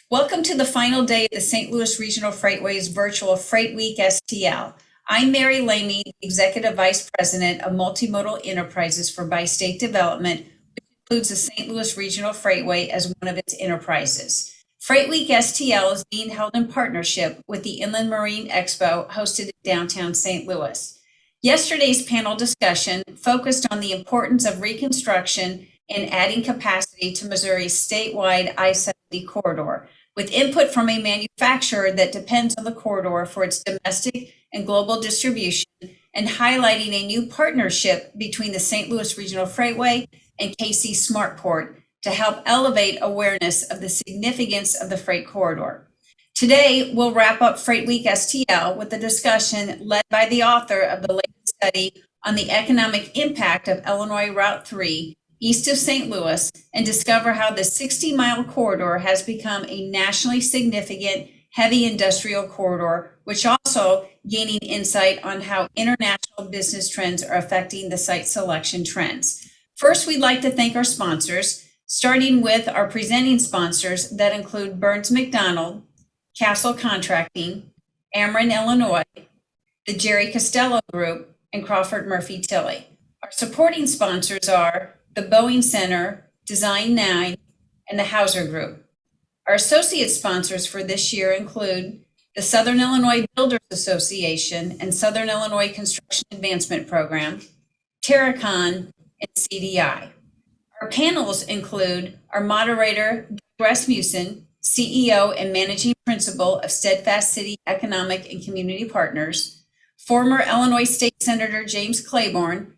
Welcome to the final day of the St. Louis Regional Freightways virtual FreightWeekSTL. I'm Mary Lamy, Executive Vice President of Multimodal Enterprises for Bi-State Development, which includes the St. Louis Regional Freightway as one of its enterprises. FreightWeekSTL is being held in partnership with the Inland Marine Expo hosted in downtown St. Louis. Yesterday's panel discussion focused on the importance of reconstruction and adding capacity to Missouri's statewide I-70 corridor, with input from a manufacturer that depends on the corridor for its domestic and global distribution, and highlighting a new partnership between the St. Louis Regional Freightway and KC Smartport to help elevate awareness of the significance of the freight corridor. Today, we'll wrap up FreightWeekSTL with a discussion led by the author of the latest study on the economic impact of Illinois Route 3 east of St. Louis, and discover how the 60-mile corridor has become a nationally significant heavy industrial corridor, which also gaining insight on how international business trends are affecting the site selection trends. First, we'd like to thank our sponsors, starting with our presenting sponsors that include Burns McDonald, Castle Contracting, Ameren, Illinois, the Jerry Costello Group, and Crawford Murphy Tilley. Our supporting sponsors are the Boeing Center, Design 9, and the Hauser Group. Our associate sponsors for this year include the Southern Illinois Builders Association and Southern Illinois Construction Advancement Program, Terracon, and CDI. Our panels include our moderator, Rasmussen, CEO and Managing Principal of Steadfast City Economic and Community Partners, former Illinois State Senator James Claiborne,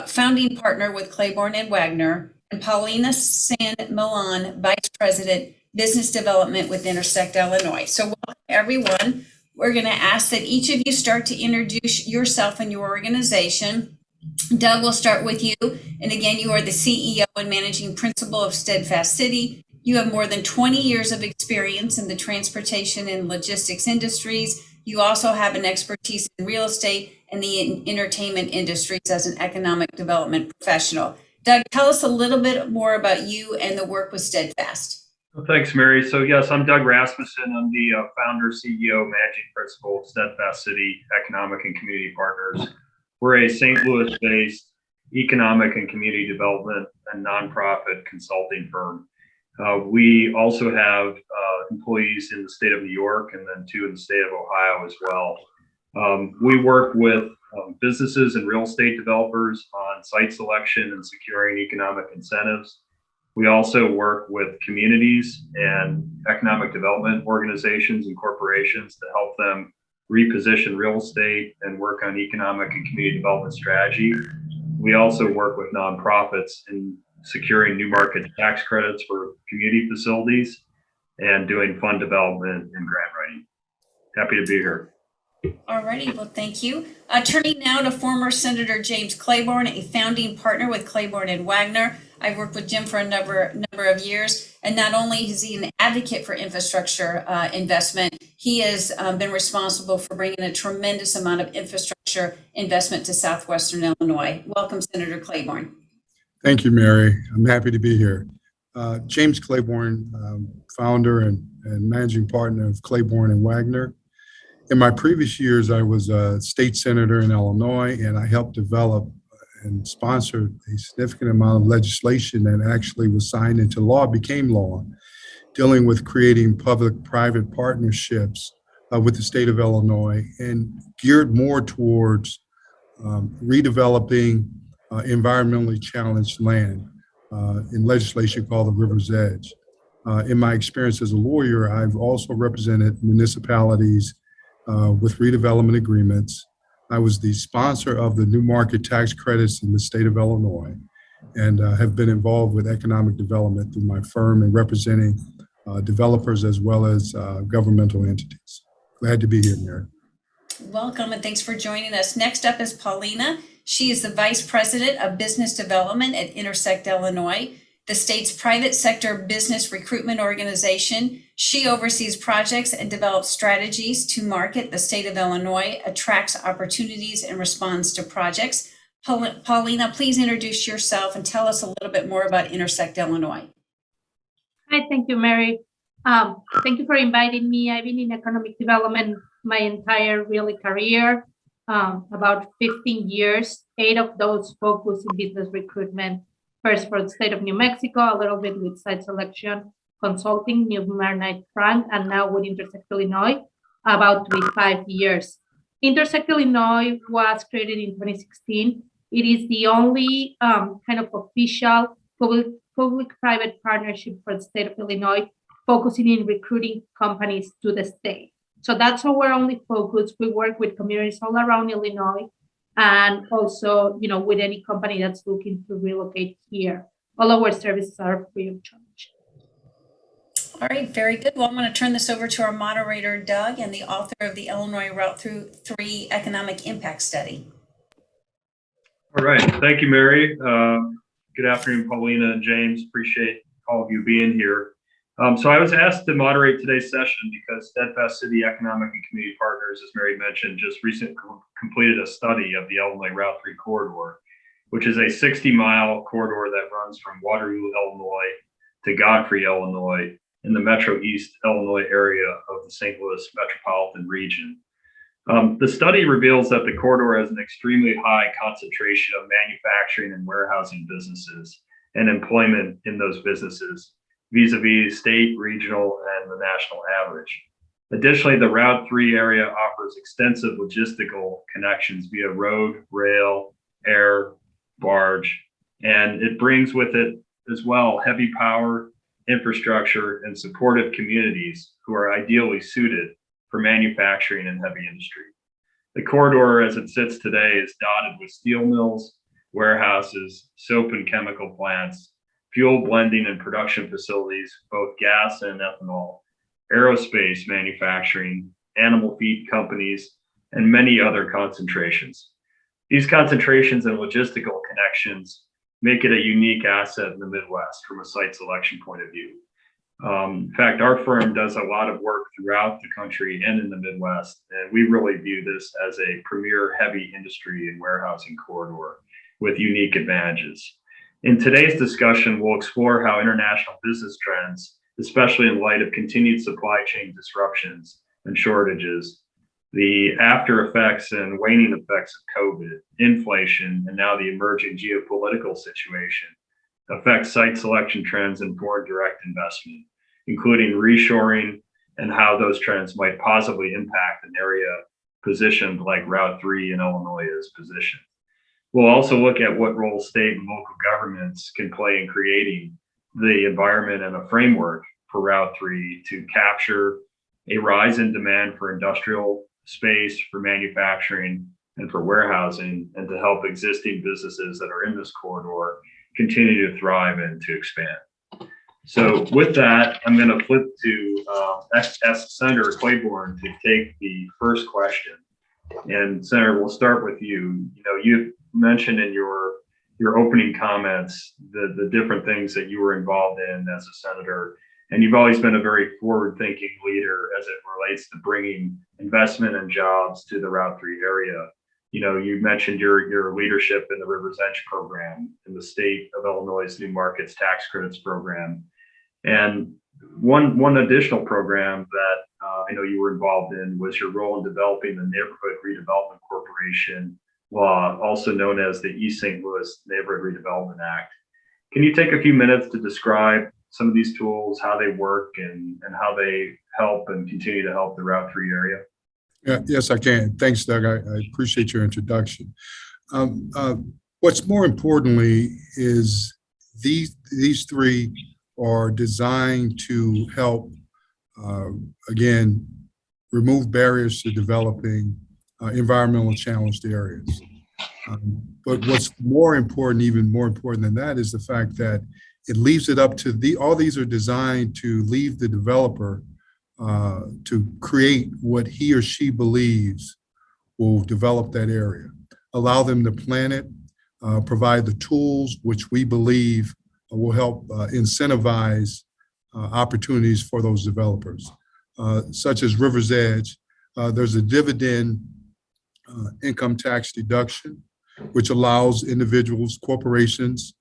founding partner with Claiborne and Wagner, and Paulina San Milan, Vice President, Business Development with Intersect Illinois. So welcome everyone. We're going to ask that each of you start to introduce yourself and your organization. Doug, we'll start with you. And again, you are the CEO and Managing Principal of Steadfast City. You have more than 20 years of experience in the transportation and logistics industries. You also have an expertise in real estate and the entertainment industries as an economic development professional. Doug, tell us a little bit more about you and the work with Steadfast. Well, thanks, Mary. So yes, I'm Doug Rasmussen. I'm the founder, CEO, managing principal of Steadfast City Economic and Community Partners. We're a St. Louis-based economic and community development and nonprofit consulting firm. We also have employees in the state of New York and then 2 in the state of Ohio as well. We work with businesses and real estate developers on site selection and securing economic incentives. We also work with communities and economic development organizations and corporations to help them reposition real estate and work on economic and community development strategy. We also work with nonprofits in securing new market tax credits for community facilities and doing fund development and grant writing. Happy to be here. All righty, well, thank you. Turning now to former Senator James Claiborne, a founding partner with Claiborne and Wagner. I've worked with Jim for a number of years, and not only is he an advocate for infrastructure investment, he has been responsible for bringing a tremendous amount of infrastructure investment to Southwestern Illinois. Welcome, Senator Claiborne. Thank you, Mary. I'm happy to be here. James Claiborne, founder and managing partner of Claiborne and Wagner. In my previous years, I was a state senator in Illinois, and I helped develop and sponsored a significant amount of legislation that actually was signed into law, became law, dealing with creating public-private partnerships with the state of Illinois and geared more towards redeveloping environmentally challenged land in legislation called the River's Edge. In my experience as a lawyer, I've also represented municipalities with redevelopment agreements. I was the sponsor of the new market tax credits in the state of Illinois and have been involved with economic development through my firm and representing developers as well as governmental entities. Glad to be here, Mary. Welcome, and thanks for joining us. Next up is Paulina. She is the Vice President of Business Development at Intersect Illinois, the state's private sector business recruitment organization. She oversees projects and develops strategies to market the state of Illinois, attracts opportunities, and responds to projects. Paulina, please introduce yourself and tell us a little bit more about Intersect Illinois. Hi, thank you, Mary. Thank you for inviting me. I've been in economic development my entire really career, about 15 years, 8 of those focused in business recruitment. First for the state of New Mexico, a little bit with site selection, consulting, New Knight Frank, and now with Intersect Illinois, about to be 5 years. Intersect Illinois was created in 2016. It is the only kind of official public-private partnership for the state of Illinois, focusing in recruiting companies to the state. So that's our only focus. We work with communities all around Illinois, and also, with any company that's looking to relocate here. All our services are free of charge. All right, very good. Well, I'm going to turn this over to our moderator, Doug, and the author of the Illinois Route 3 Economic Impact Study. All right, thank you, Mary. Good afternoon, Paulina and James. Appreciate all of you being here. So I was asked to moderate today's session because Steadfast City Economic and Community Partners, as Mary mentioned, just recently completed a study of the Illinois Route 3 corridor, which is a 60-mile corridor that runs from Waterloo, Illinois to Godfrey, Illinois, in the Metro East Illinois area of the St. Louis metropolitan region. The study reveals that the corridor has an extremely high concentration of manufacturing and warehousing businesses and employment in those businesses, vis-a-vis state, regional, and the national average. Additionally, the Route 3 area offers extensive logistical connections via road, rail, air, barge, and it brings with it as well heavy power, infrastructure, and supportive communities who are ideally suited for manufacturing and heavy industry. The corridor as it sits today is dotted with steel mills, warehouses, soap and chemical plants, fuel blending and production facilities, both gas and ethanol, aerospace manufacturing, animal feed companies, and many other concentrations. These concentrations and logistical connections make it a unique asset in the Midwest from a site selection point of view. In fact, our firm does a lot of work throughout the country and in the Midwest, and we really view this as a premier heavy industry and warehousing corridor with unique advantages. In today's discussion, we'll explore how international business trends, especially in light of continued supply chain disruptions and shortages, the after effects and waning effects of COVID, inflation, and now the emerging geopolitical situation, affect site selection trends and foreign direct investment, including reshoring and how those trends might positively impact an area positioned like Route 3 in Illinois is positioned. We'll also look at what role state and local governments can play in creating the environment and a framework for Route 3 to capture a rise in demand for industrial space, for manufacturing, and for warehousing, and to help existing businesses that are in this corridor continue to thrive and to expand. So with that, I'm going to flip to ask Senator Claiborne to take the first question. And Senator, we'll start with you. You mentioned in your opening comments the different things that you were involved in as a senator, and you've always been a very forward-thinking leader as it relates to bringing investment and jobs to the Route 3 area. You mentioned your leadership in the Rivers Edge program in the state of Illinois' New Markets Tax Credits program. And one additional program that I know you were involved in was your role in developing the Neighborhood Redevelopment Corporation law, also known as the East St. Louis Neighborhood Redevelopment Act. Can you take a few minutes to describe some of these tools, how they work, and how they help and continue to help the Route 3 area? Yes, I can. Thanks, Doug. I appreciate your introduction. What's more importantly is these three are designed to help, again, remove barriers to developing environmental challenged areas. But what's more important, even more important than that, is the fact that it leaves it up to all these are designed to leave the developer to create what he or she believes will develop that area, allow them to plan it, provide the tools which we believe will help incentivize opportunities for those developers, such as Rivers Edge. There's a dividend income tax deduction, which allows individuals, corporations,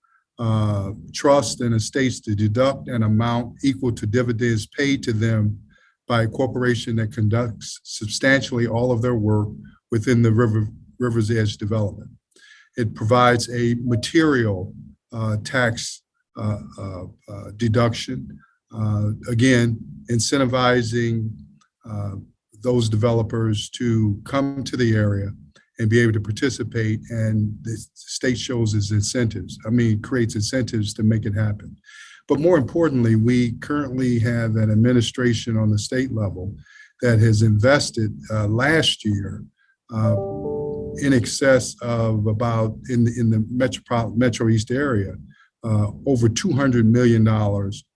trusts and estates to deduct an amount equal to dividends paid to them by a corporation that conducts substantially all of their work within the river's edge development. It provides a material tax deduction, again, incentivizing those developers to come to the area and be able to participate, and the state shows its incentives. Creates incentives to make it happen. But more importantly, we currently have an administration on the state level that has invested last year in excess of about, in the Metro East area, over $200 million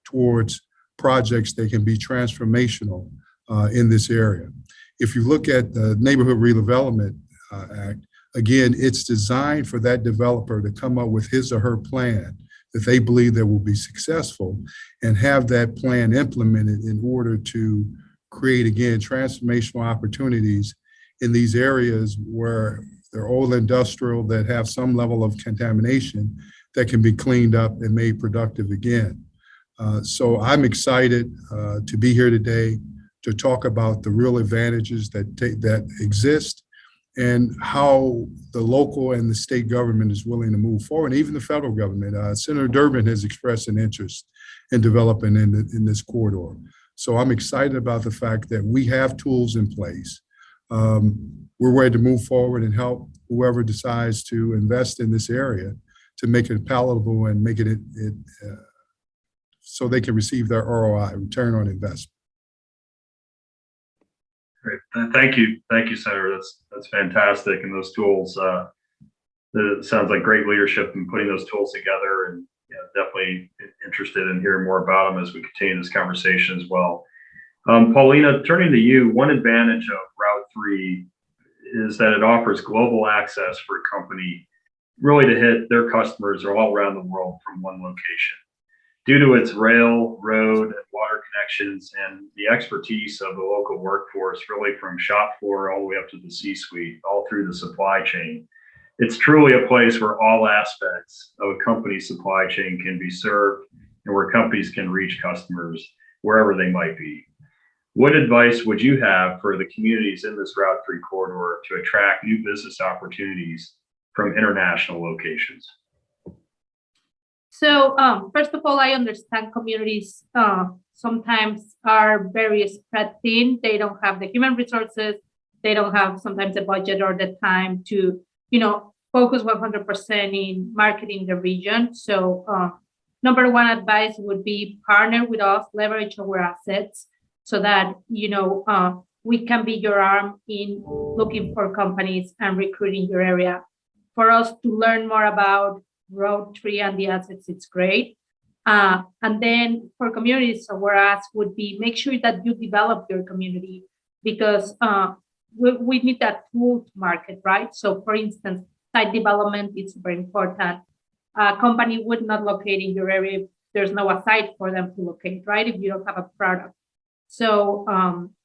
towards projects that can be transformational in this area. If you look at the Neighborhood Redevelopment Act, again, it's designed for that developer to come up with his or her plan that they believe that will be successful and have that plan implemented in order to create, again, transformational opportunities in these areas where they're old industrial that have some level of contamination that can be cleaned up and made productive again. So I'm excited to be here today to talk about the real advantages that exist and how the local and the state government is willing to move forward, and even the federal government. Senator Durbin has expressed an interest in developing in this corridor. So I'm excited about the fact that we have tools in place. We're ready to move forward and help whoever decides to invest in this area to make it palatable and make it so they can receive their ROI, return on investment. Great. Thank you, Senator. That's fantastic. And those tools, it sounds like great leadership in putting those tools together, and definitely interested in hearing more about them as we continue this conversation as well. Paulina, turning to you, one advantage of Route 3 is that it offers global access for a company really to hit their customers all around the world from one location. Due to its rail, road, and water connections and the expertise of the local workforce, really from shop floor all the way up to the C-suite, all through the supply chain, it's truly a place where all aspects of a company's supply chain can be served and where companies can reach customers wherever they might be. What advice would you have for the communities in this Route 3 corridor to attract new business opportunities from international locations? So first of all, I understand communities sometimes are very spread thin. They don't have the human resources. They don't have sometimes the budget or the time to, focus 100% in marketing the region. So number one advice would be partner with us, leverage our assets so that, we can be your arm in looking for companies and recruiting your area. For us to learn more about Route 3 and the assets, it's great. And then for communities, our ask would be make sure that you develop your community, because we need that tool to market, right? So for instance, site development is very important. A company would not locate in your area if there's no site for them to locate, right? If you don't have a product. So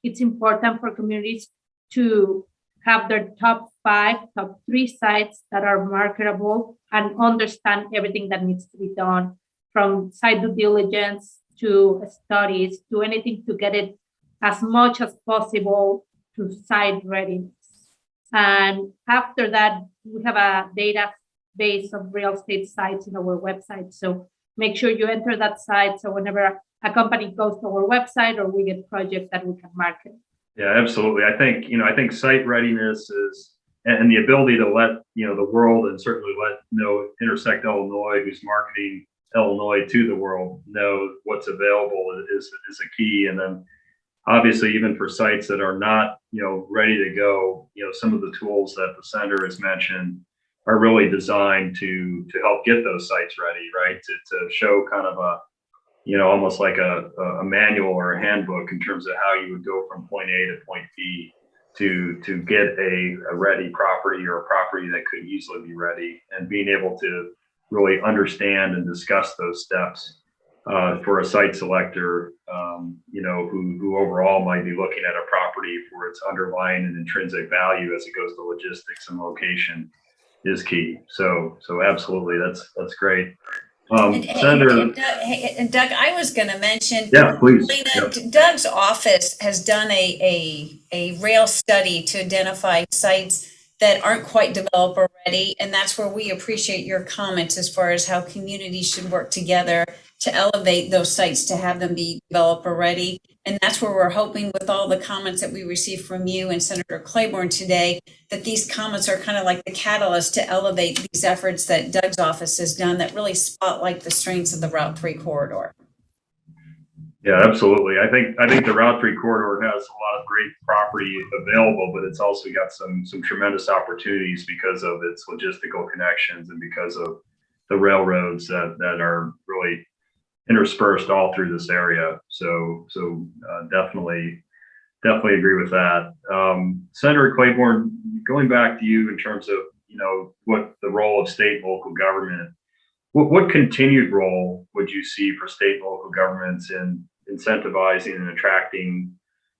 it's important for communities to have their top 3 sites that are marketable and understand everything that needs to be done, from site due diligence to studies to anything to get it as much as possible to site readiness. And after that, we have a database of real estate sites in our website. So make sure you enter that site. So whenever a company goes to our website or we get projects that we can market. Yeah, absolutely. I think site readiness is, and the ability to let, the world, and certainly let Intersect Illinois, who's marketing Illinois to the world, know what's available is a key. And then obviously, even for sites that are not, ready to go, some of the tools that the senator has mentioned are really designed to help get those sites ready, right? To show kind of a, almost like a manual or a handbook in terms of how you would go from point A to point B to get a ready property or a property that could easily be ready, and being able to really understand and discuss those steps for a site selector, who overall might be looking at a property for its underlying and intrinsic value as it goes to logistics and location is key. So absolutely, that's great. Senator, And Doug, I was going to mention, yeah, please. Lena, Yep. Doug's office has done a rail study to identify sites that aren't quite developer ready. And that's where we appreciate your comments as far as how communities should work together to elevate those sites to have them be developer ready. And that's where we're hoping, with all the comments that we received from you and Senator Claiborne today, that these comments are kind of like the catalyst to elevate these efforts that Doug's office has done that really spotlight the strengths of the Route 3 corridor. Yeah, absolutely. I think the Route 3 corridor has a lot of great property available, but it's also got some tremendous opportunities because of its logistical connections and because of the railroads that are really interspersed all through this area. So definitely agree with that. Senator Claiborne, going back to you in terms of, what the role of state and local government, what continued role would you see for state and local governments in incentivizing and attracting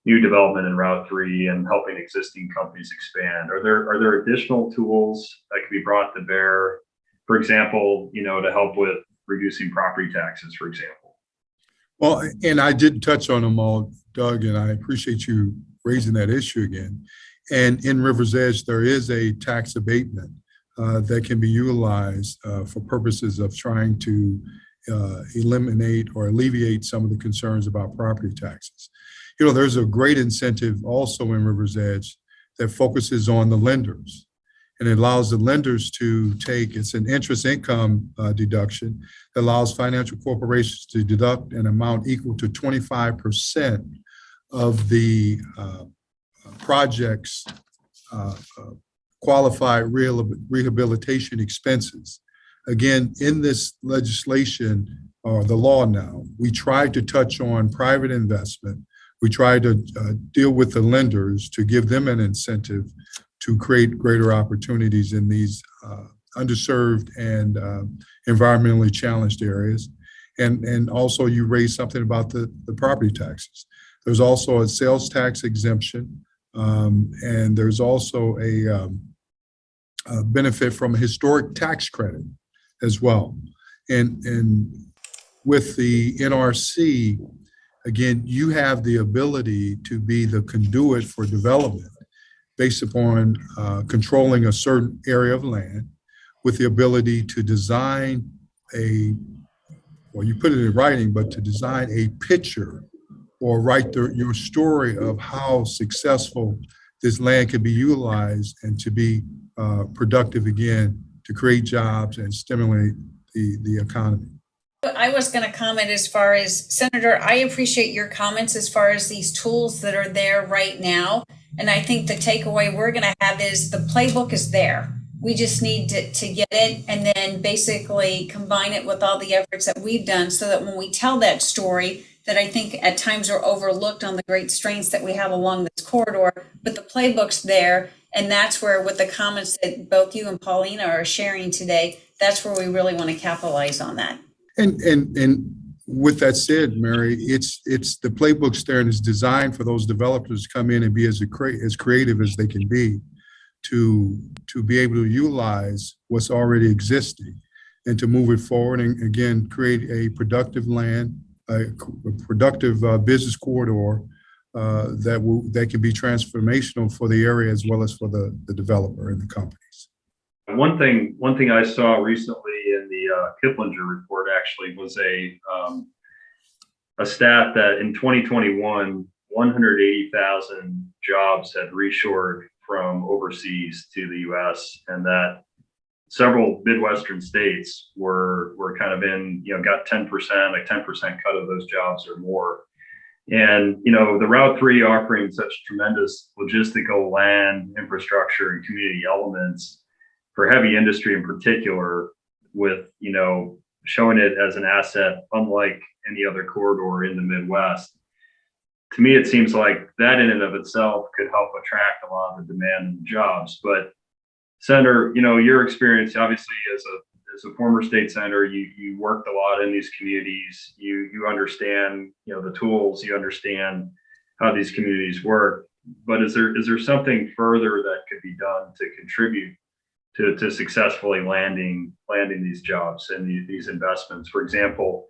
new development in Route 3 and helping existing companies expand? Are there additional tools that can be brought to bear, for example, to help with reducing property taxes, for example? Well, and I didn't touch on them all, Doug, and I appreciate you raising that issue again. And in River's Edge, there is a tax abatement that can be utilized for purposes of trying to eliminate or alleviate some of the concerns about property taxes. There's a great incentive also in River's Edge that focuses on the lenders, and it allows the lenders to it's an interest income deduction that allows financial corporations to deduct an amount equal to 25% of the project's qualified rehabilitation expenses. Again, in this legislation, or the law now, we tried to touch on private investment. We tried to deal with the lenders to give them an incentive to create greater opportunities in these underserved and environmentally challenged areas. And also you raised something about the property taxes. There's also a sales tax exemption, and there's also a benefit from a historic tax credit as well. And with the NRC, again, you have the ability to be the conduit for development based upon controlling a certain area of land, with the ability to design you put it in writing, but to design a picture or write your story of how successful this land can be utilized and to be productive again, to create jobs and stimulate the economy. I was going to comment as far as, Senator, I appreciate your comments as far as these tools that are there right now. And I think the takeaway we're going to have is the playbook is there. We just need to get it and then basically combine it with all the efforts that we've done so that when we tell that story, that I think at times are overlooked on the great strengths that we have along this corridor, but the playbook's there. And that's where, with the comments that both you and Paulina are sharing today, that's where we really want to capitalize on that. And with that said, Mary, it's the playbook's there and it's designed for those developers to come in and be as creative as they can be to be able to utilize what's already existing and to move it forward and again create a productive land, a productive business corridor that can be transformational for the area as well as for the developer and the companies. One thing I saw recently in the Kiplinger report actually was a stat that in 2021, 180,000 jobs had reshored from overseas to the U.S. and that several Midwestern states were kind of got 10%, like 10% cut of those jobs or more. And, the Route 3 offering such tremendous logistical land, infrastructure, and community elements for heavy industry in particular, with, showing it as an asset unlike any other corridor in the Midwest. To me, it seems like that in and of itself could help attract a lot of the demand and jobs. But Senator, your experience, obviously, as a former state senator, you worked a lot in these communities. You understand, the tools. You understand how these communities work. But is there something further that could be done to contribute to successfully landing these jobs and these investments. For example,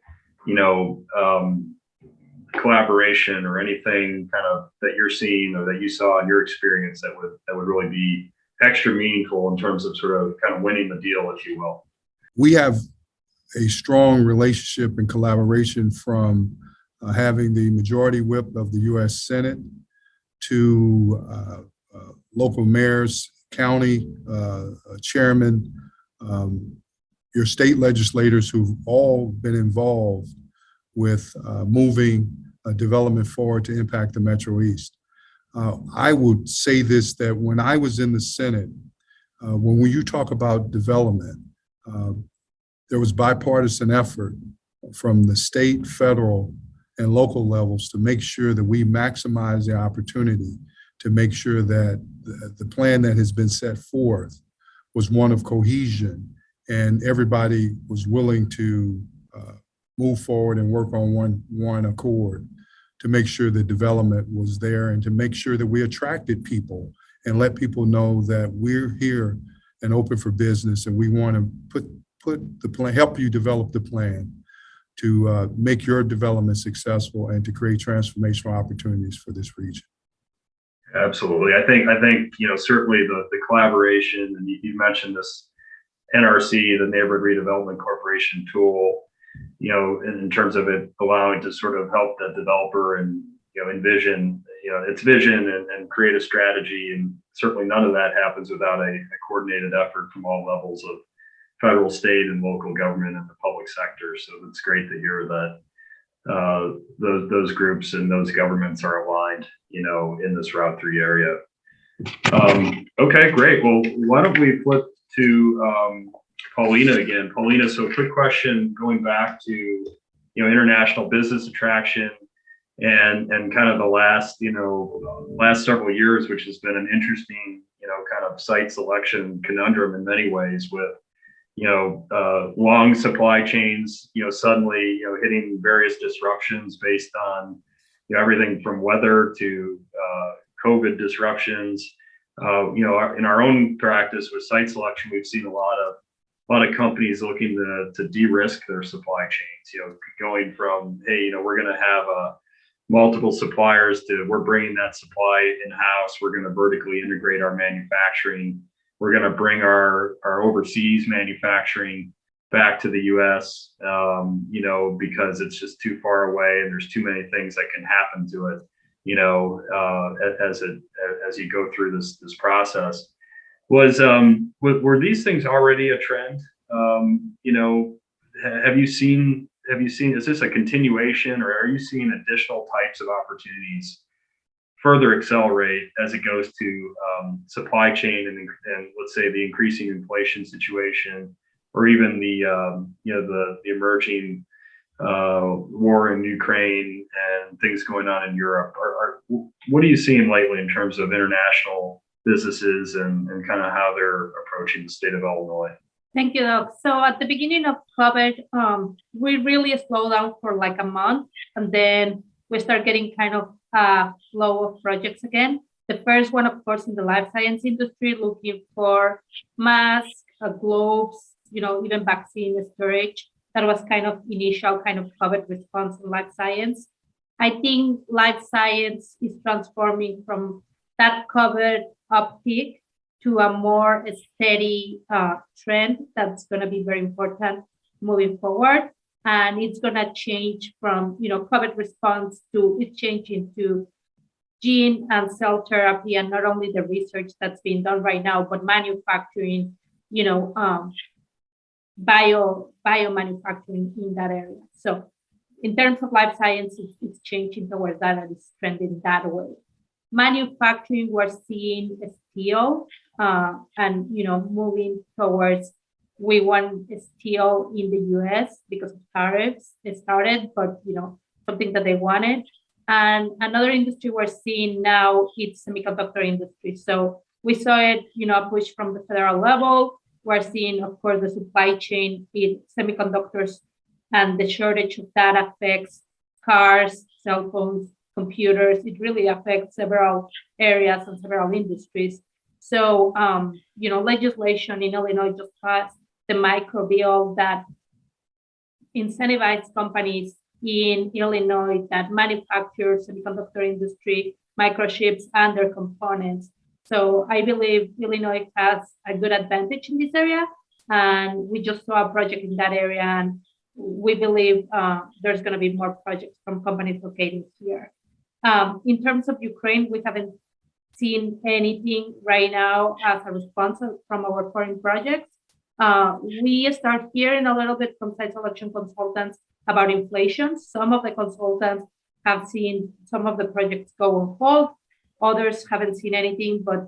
collaboration or anything kind of that you're seeing or that you saw in your experience that would really be extra meaningful in terms of sort of kind of winning the deal, if you will. We have a strong relationship and collaboration from having the majority whip of the U.S. Senate to local mayors, county chairmen, your state legislators who've all been involved with moving development forward to impact the Metro East. I would say this, that when I was in the Senate, when you talk about development, there was bipartisan effort from the state, federal, and local levels to make sure that we maximize the opportunity to make sure that the plan that has been set forth was one of cohesion, and everybody was willing to move forward and work on one accord to make sure that development was there and to make sure that we attracted people and let people know that we're here and open for business, and we want to put the plan, help you develop the plan to make your development successful and to create transformational opportunities for this region. Absolutely. I think certainly the collaboration, and you mentioned this NRC, the Neighborhood Redevelopment Corporation tool, in terms of it allowing to sort of help the developer and envision its vision and create a strategy. And certainly none of that happens without a coordinated effort from all levels of federal, state, and local government and the public sector. So it's great to hear that those groups and those governments are aligned, in this Route 3 area. Okay, great. Well, why don't we flip to Paulina again. Paulina, so quick question going back to, international business attraction and kind of the last several years, which has been an interesting, kind of site selection conundrum in many ways with, long supply chains, suddenly, hitting various disruptions based on, everything from weather to COVID disruptions. In our own practice with site selection, we've seen a lot of companies looking to de-risk their supply chains, going from, hey, we're going to have multiple suppliers to we're bringing that supply in-house. We're going to vertically integrate our manufacturing. We're going to bring our overseas manufacturing back to the U.S., because it's just too far away and there's too many things that can happen to it, as you go through this process. Were these things already a trend? Have you seen, is this a continuation, or are you seeing additional types of opportunities further accelerate as it goes to supply chain and let's say the increasing inflation situation, or even the emerging war in Ukraine and things going on in Europe? What are you seeing lately in terms of international businesses and kind of how they're approaching the state of Illinois? Thank you, Doug. So at the beginning of COVID, we really slowed down for like a month, and then we start getting kind of a flow of projects again. The first one, of course, in the life science industry, looking for masks, globes, even vaccine storage. That was kind of initial kind of COVID response in life science. I think life science is transforming from that COVID uptick to a more steady trend that's going to be very important moving forward. And it's going to change from, COVID response to it changing to gene and cell therapy, and not only the research that's being done right now, but manufacturing, bio manufacturing in that area. So in terms of life science, it's changing towards that, and it's trending that way. Manufacturing, we're seeing steel and moving towards, we want steel in the US because of tariffs. It started, but something that they wanted. And another industry we're seeing now, it's semiconductor industry. So we saw it, a push from the federal level. We're seeing, of course, the supply chain in semiconductors, and the shortage of that affects cars, cell phones, computers. It really affects several areas and several industries. So, legislation in Illinois just passed the micro bill that incentivizes companies in Illinois that manufacture semiconductor industry microchips and their components. So I believe Illinois has a good advantage in this area, and we just saw a project in that area, and we believe there's going to be more projects from companies located here. In terms of Ukraine, we haven't seen anything right now as a response from our foreign projects. We start hearing a little bit from site selection consultants about inflation. Some of the consultants have seen some of the projects go on hold. Others haven't seen anything, but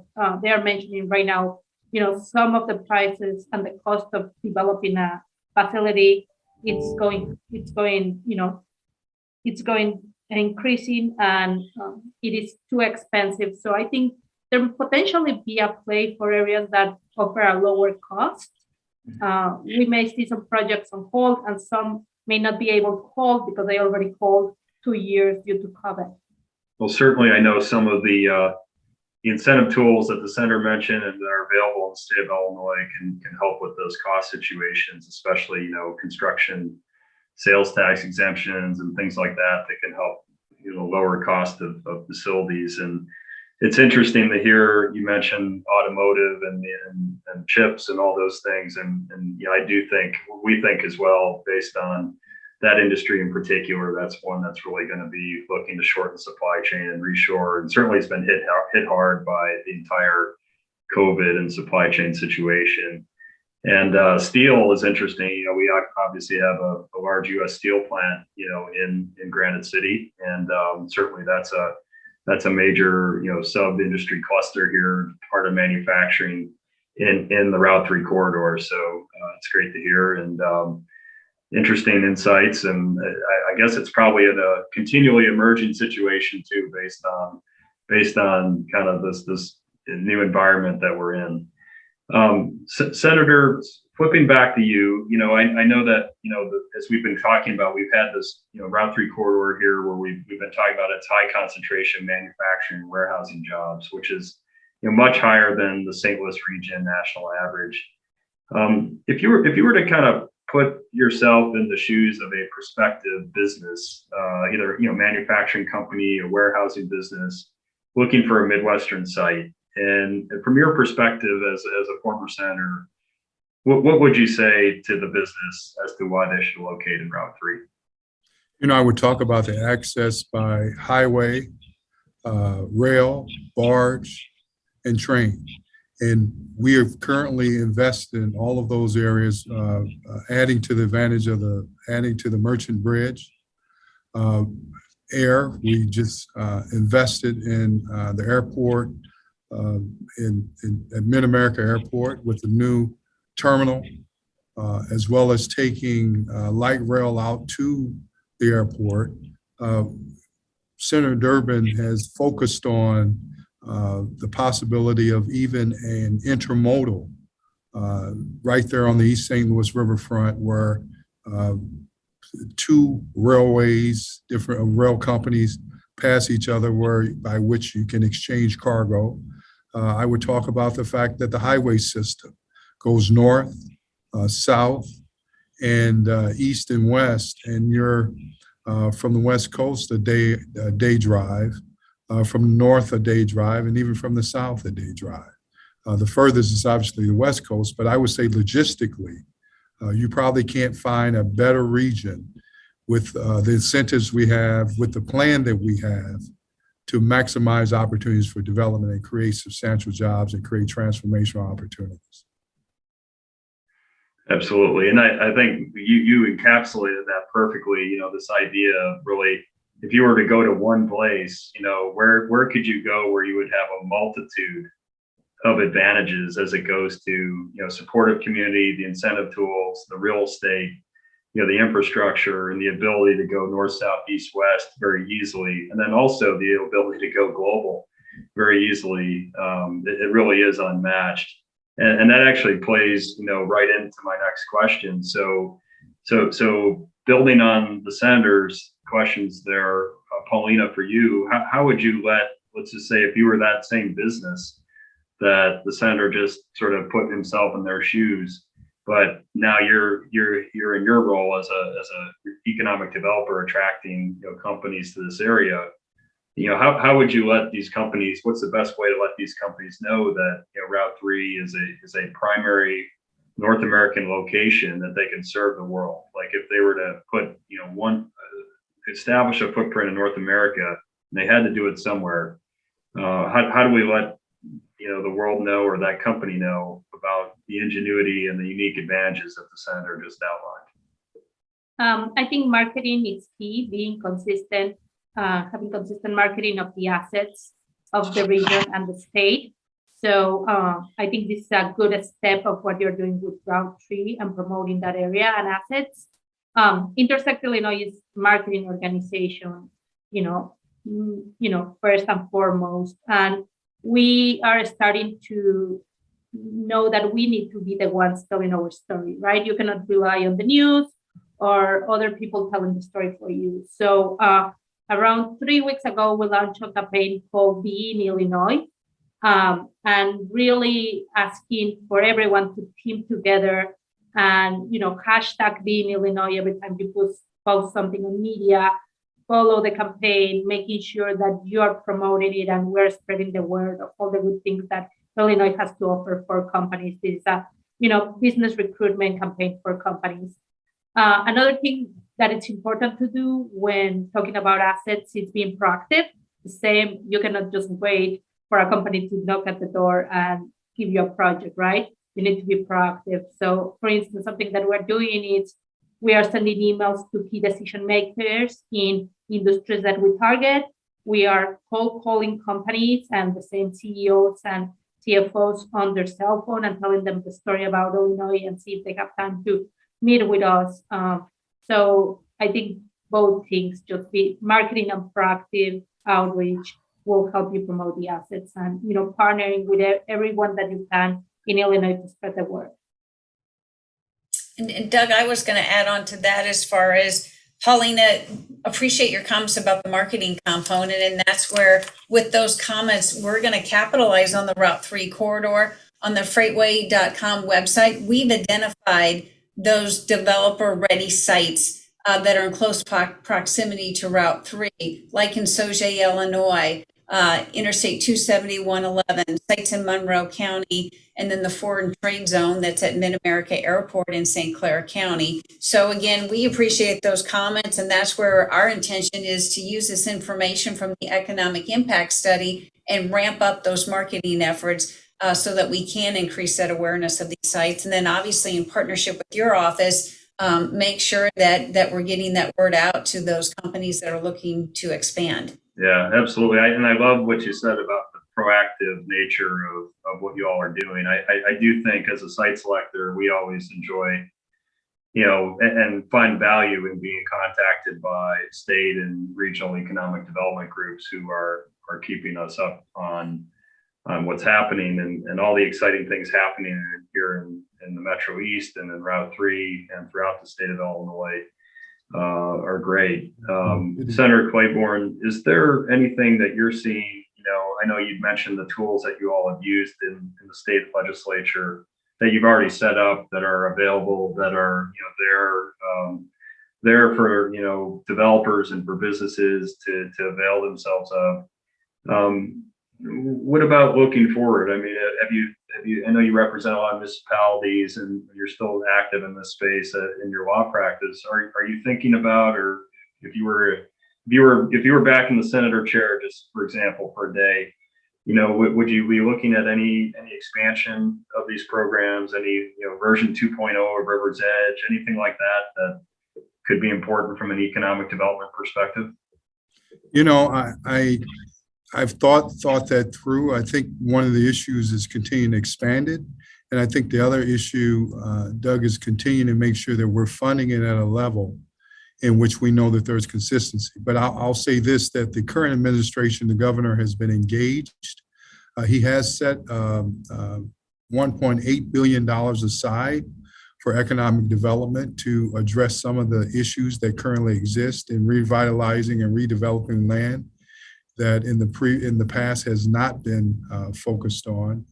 they are mentioning right now, some of the prices and the cost of developing a facility, it's going increasing, and it is too expensive. So I think there will potentially be a play for areas that offer a lower cost. We may see some projects on hold, and some may not be able to hold because they already hold 2 years due to COVID. Well, certainly, I know some of the incentive tools that the senator mentioned and that are available in the state of Illinois can help with those cost situations, especially construction, sales tax exemptions, and things like that can help lower cost of facilities. And it's interesting to hear you mention automotive and chips and all those things. And I do think we think as well, based on that industry in particular, that's one that's really going to be looking to shorten supply chain and reshore. And certainly it's been hit hard by the entire COVID and supply chain situation. And steel is interesting. We obviously have a large U.S. steel plant, in Granite City, and certainly that's a major, sub-industry cluster here, part of manufacturing in the Route 3 corridor. So it's great to hear, and interesting insights. And I guess it's probably in a continually emerging situation too, based on kind of this new environment that we're in. Senator, flipping back to you, I know that, as we've been talking about, we've had this, Route 3 corridor here where we've been talking about its high concentration manufacturing and warehousing jobs, which is, much higher than the St. Louis region national average. If you were to kind of put yourself in the shoes of a prospective business, either, manufacturing company or warehousing business, looking for a Midwestern site, and from your perspective as a former senator, what would you say to the business as to why they should locate in Route 3? I would talk about the access by highway, rail, barge, and train. And we are currently invested in all of those areas, adding to the advantage of adding to the Merchant Bridge. Air, we just invested in the airport at Mid-America Airport with the new terminal, as well as taking light rail out to the airport. Senator Durbin has focused on the possibility of even an intermodal right there on the East St. Louis riverfront, where two railways, different rail companies pass each other, by which you can exchange cargo. I would talk about the fact that the highway system goes north, south, and east and west, and you're from the West Coast a day drive, from the north a day drive, and even from the south a day drive. The furthest is obviously the West Coast, but I would say logistically, you probably can't find a better region with the incentives we have, with the plan that we have to maximize opportunities for development and create substantial jobs and create transformational opportunities. Absolutely. And I think you encapsulated that perfectly, this idea of really, if you were to go to one place, where could you go where you would have a multitude of advantages as it goes to, supportive community, the incentive tools, the real estate, the infrastructure, and the ability to go north, south, east, west very easily. And then also the ability to go global very easily. It really is unmatched. And that actually plays, right into my next question. So building on the senator's questions there, Paulina, for you, how would you let's just say, if you were that same business, that the senator just sort of put himself in their shoes. But now you're in your role as a economic developer, attracting companies to this area. How would you let these companies? What's the best way to let these companies know that Route 3 is a primary North American location that they can serve the world? Like if they were to put establish a footprint in North America, and they had to do it somewhere. How do we let the world know, or that company know, about the ingenuity and the unique advantages that the senator just outlined? I think marketing is key, being consistent, having consistent marketing of the assets of the region and the state. So I think this is a good step of what you're doing with Route 3 and promoting that area and assets. Intersect Illinois is marketing organization, first and foremost. And we are starting to know that we need to be the ones telling our story, right? You cannot rely on the news or other people telling the story for you. So around 3 weeks ago, we launched a campaign called Be in Illinois, and really asking for everyone to team together and, hashtag Be in Illinois every time you post something on media, follow the campaign, making sure that you are promoting it and we're spreading the word of all the good things that Illinois has to offer for companies. This is a, business recruitment campaign for companies. Another thing that it's important to do when talking about assets is being proactive. The same, you cannot just wait for a company to knock at the door and give you a project, right? You need to be proactive. So, for instance, something that we're doing is we are sending emails to key decision makers in industries that we target. We are cold calling companies and the same CEOs and CFOs on their cell phone and telling them the story about Illinois and see if they have time to meet with us. So I think both things, just be marketing and proactive outreach, will help you promote the assets and partnering with everyone that you can in Illinois to spread the word. And Doug, I was going to add on to that as far as Paulina, appreciate your comments about the marketing component. And that's where, with those comments, we're going to capitalize on the Route 3 corridor. On the FreightWay.com website, we've identified those developer-ready sites that are in close proximity to Route 3, like in Sauget, Illinois, Interstate 270, 111, sites in Monroe County, and then the foreign trade zone that's at Mid-America Airport in St. Clair County. So again, we appreciate those comments, and that's where our intention is to use this information from the economic impact study and ramp up those marketing efforts so that we can increase that awareness of these sites. And then obviously in partnership with your office, make sure that we're getting that word out to those companies that are looking to expand. Yeah, absolutely. And I love what you said about the proactive nature of what you all are doing. I do think as a site selector, we always enjoy, and find value in being contacted by state and regional economic development groups who are keeping us up on what's happening and all the exciting things happening here in the Metro East and in Route 3 and throughout the state of Illinois. Are great. Senator Claiborne, is there anything that you're seeing? I know you'd mentioned the tools that you all have used in the state legislature that you've already set up that are available, that are there for developers and for businesses to avail themselves of. What about looking forward? I mean, have you? I know you represent a lot of municipalities, and you're still active in this space in your law practice. Are you thinking about, or if you were back in the senator chair, just for example, for a day, would you be looking at any expansion of these programs, any version 2.0 of River's Edge, anything like that could be important from an economic development perspective? I've thought that through. I think one of the issues is continuing to expand it. And I think the other issue, Doug, is continuing to make sure that we're funding it at a level in which we know that there's consistency. But I'll say this, that the current administration, the governor has been engaged. He has set $1.8 billion aside for economic development to address some of the issues that currently exist in revitalizing and redeveloping land. that in the past has not been focused on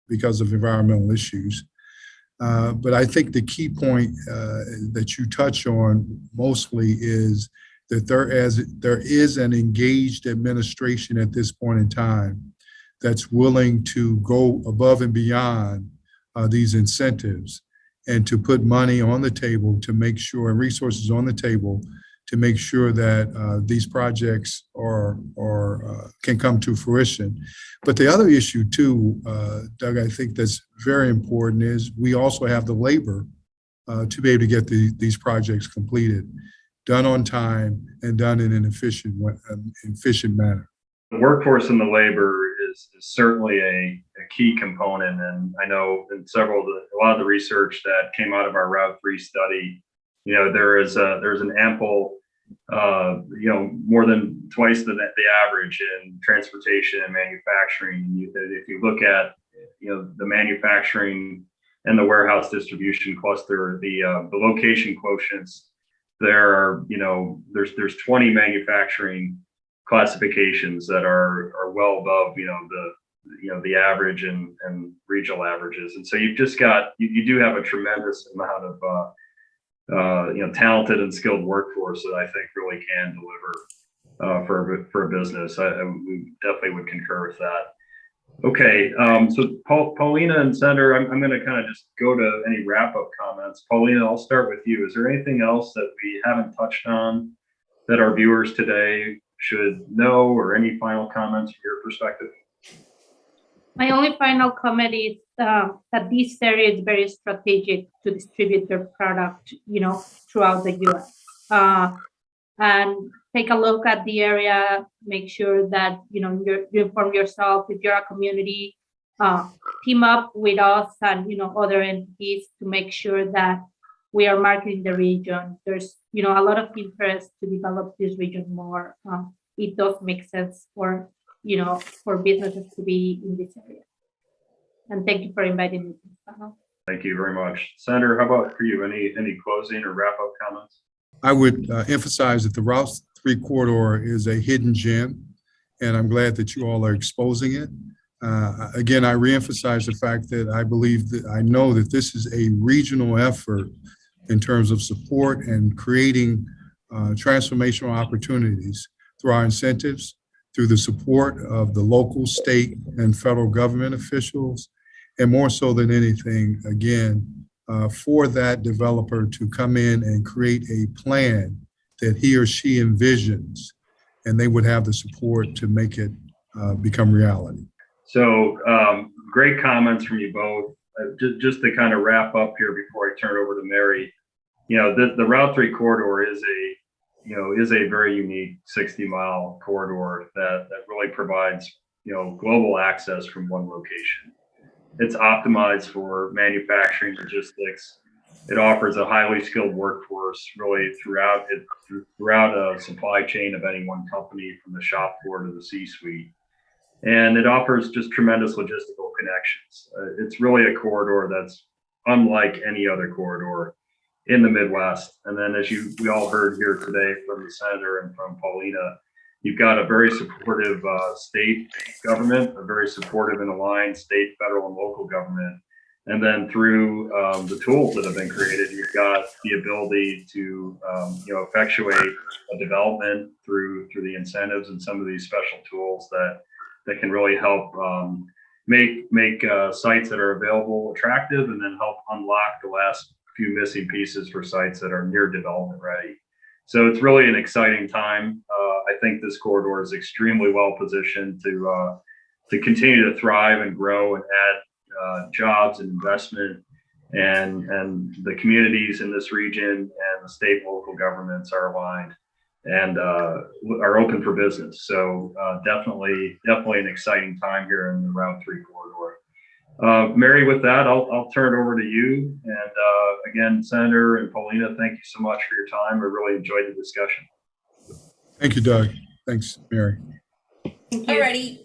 because of environmental issues. But I think the key point that you touch on mostly is that there is an engaged administration at this point in time that's willing to go above and beyond these incentives and to put money on the table to make sure, and resources on the table to make sure that these projects can come to fruition. But the other issue too, Doug, I think that's very important is we also have the labor to be able to get these projects completed, done on time and done in an efficient manner. The workforce and the labor is certainly a key component, and I know in a lot of the research that came out of our Route 3 study, there's an ample, more than twice the average in transportation and manufacturing. If you look at the manufacturing and the warehouse distribution cluster, the location quotients, there's 20 manufacturing classifications that are well above the average and regional averages, and so you do have a tremendous amount of talented and skilled workforce that I think really can deliver for a business. We definitely would concur with that. Okay, so Paulina and Senator, I'm going to kind of just go to any wrap-up comments. Paulina, I'll start with you. Is there anything else that we haven't touched on that our viewers today should know, or any final comments from your perspective? My only final comment is that this area is very strategic to distribute their product, throughout the U.S. And take a look at the area, make sure that, you inform yourself. If you're a community, team up with us and, other entities to make sure that we are marketing the region. There's, a lot of interest to develop this region more. It does make sense for businesses to be in this area. And thank you for inviting me to this panel. Thank you very much. Senator, how about for you? Any closing or wrap-up comments? I would emphasize that the Route 3 corridor is a hidden gem, and I'm glad that you all are exposing it. Again, I reemphasize the fact that I know that this is a regional effort in terms of support and creating transformational opportunities through our incentives, through the support of the local, state, and federal government officials, and more so than anything, again, for that developer to come in and create a plan that he or she envisions, and they would have the support to make it become reality. So great comments from you both. Just to kind of wrap up here before I turn it over to Mary, the Route 3 corridor is a very unique 60-mile corridor that really provides global access from one location. It's optimized for manufacturing, logistics. It offers a highly skilled workforce really throughout a supply chain of any one company, from the shop floor to the C-suite. And it offers just tremendous logistical connections. It's really a corridor that's unlike any other corridor in the Midwest. And then, as we all heard here today from the Senator and from Paulina, you've got a very supportive state government, a very supportive and aligned state, federal, and local government. And then through the tools that have been created, you've got the ability to effectuate a development through the incentives and some of these special tools that can really help make sites that are available attractive, and then help unlock the last few missing pieces for sites that are near development ready. So it's really an exciting time. I think this corridor is extremely well positioned to continue to thrive and grow and add jobs and investment, and the communities in this region and the state and local governments are aligned and are open for business. So definitely an exciting time here in the Route 3 corridor. Mary, with that, I'll turn it over to you. And again, Senator and Paulina, thank you so much for your time. I really enjoyed the discussion. Thank you, Doug. Thanks, Mary. Thank you. Alrighty.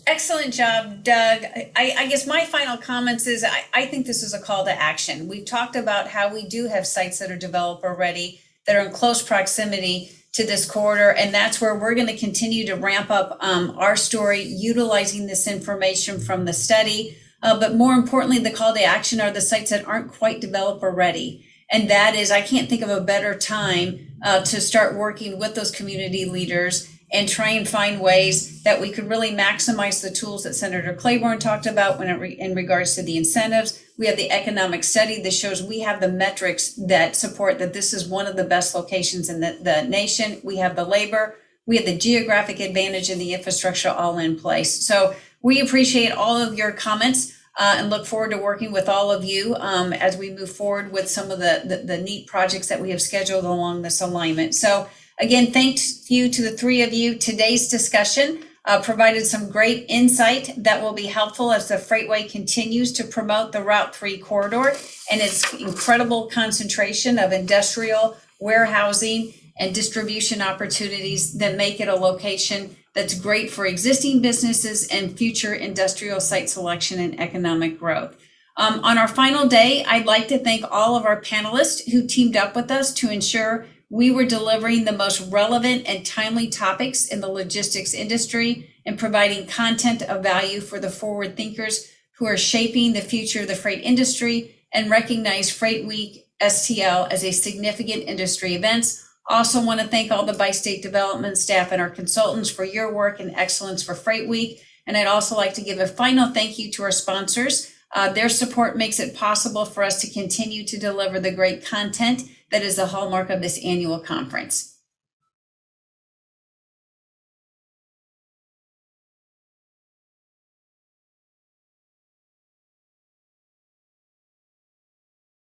Excellent job, Doug. I guess my final comments is I think this is a call to action. We've talked about how we do have sites that are developer ready, that are in close proximity to this corridor. And that's where we're going to continue to ramp up our story, utilizing this information from the study. But more importantly, the call to action are the sites that aren't quite developer ready. And that is, I can't think of a better time to start working with those community leaders and try and find ways that we could really maximize the tools that Senator Claiborne talked about in regards to the incentives. We have the economic study that shows we have the metrics that support that this is one of the best locations in the nation. We have the labor, we have the geographic advantage and the infrastructure all in place. So we appreciate all of your comments and look forward to working with all of you as we move forward with some of the neat projects that we have scheduled along this alignment. So again, thank you to the three of you. Today's discussion provided some great insight that will be helpful as the Freightway continues to promote the Route 3 corridor and its incredible concentration of industrial, warehousing, and distribution opportunities that make it a location that's great for existing businesses and future industrial site selection and economic growth. On our final day, I'd like to thank all of our panelists who teamed up with us to ensure we were delivering the most relevant and timely topics in the logistics industry and providing content of value for the forward thinkers who are shaping the future of the freight industry and recognize FreightWeekSTL as a significant industry event. Also want to thank all the bi-state development staff and our consultants for your work and excellence for Freight Week. And I'd also like to give a final thank you to our sponsors. Their support makes it possible for us to continue to deliver the great content that is the hallmark of this annual conference.